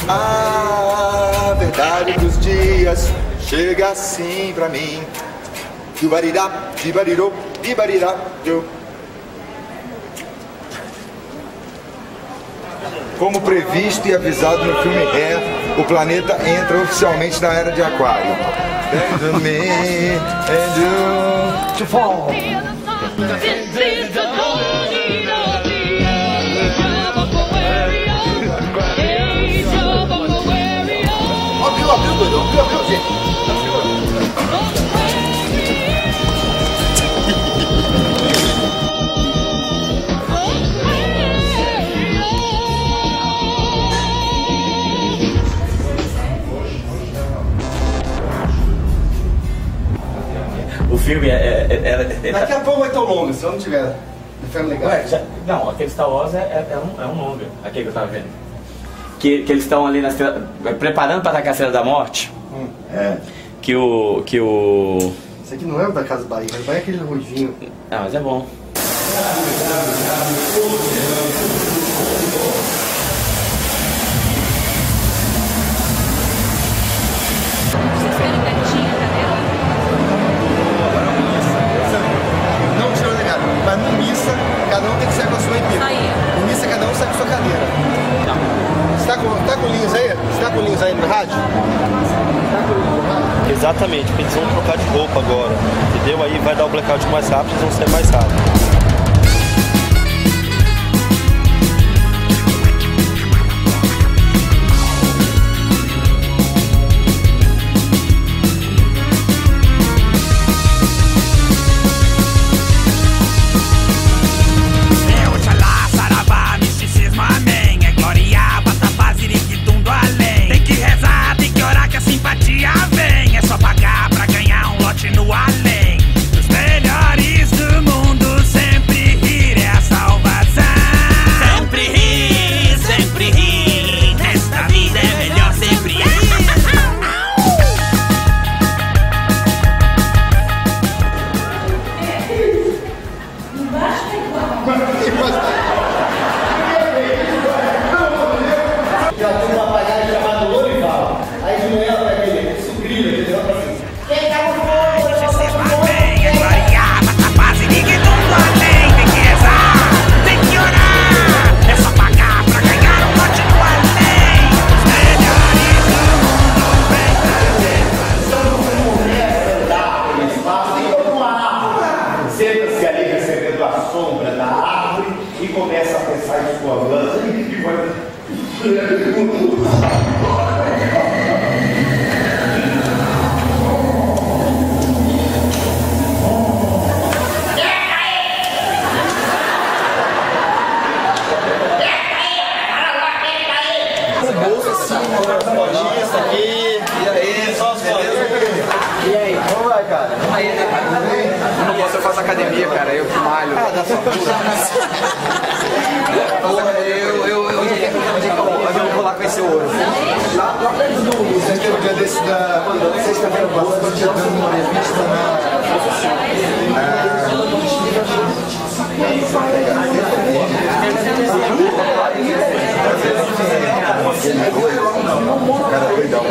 A verdade dos dias chega assim pra mim. Dibarirá, dibarirô, dibarirá, eu. Como previsto e avisado no filme Hair, o planeta entra oficialmente na era de Aquário. And me and you to fall. Abriu, gente. O filme Daqui a pouco vai ter o longo, se eu não tiver. Ué, não, aquele Star Wars é um longa, aquele que eu tava vendo. Que eles estão ali preparando para atacar a Estrela da Morte. Que o. Isso aqui não é o da Casa Bahia, vai aquele ruivinho. Ah, mas é bom. Não tirou legado, mas no missa, cada um tem que sair com a sua equipe. No missa, cada um sai com a sua cadeira. Você tá com linhas aí? Você tá com linhas aí no rádio? Exatamente, porque eles vão trocar de roupa agora, entendeu? Aí vai dar o blackout mais rápido, eles vão ser mais rápidos. No além, os melhores do mundo sempre rir é a salvação. Sempre rir, esta vida é melhor sempre rir. Já tem uma apagada chamada Lorival. Aí de manhã vai aquele sucrilho, entendeu? Quem tá com fogo? Senta-se ali recebendo a sombra da árvore e começa a pensar em sua lança. Bolsa assim, isso aqui. E aí, só E aí, como vai, cara? Eu não posso, eu faço academia, cara, eu que malho. Ah, dá só eu vou lá conhecer o ouro. Lá perto do centro, um dia desse da sexta-feira passada, eu tinha dando uma revista na... Cara, doidão,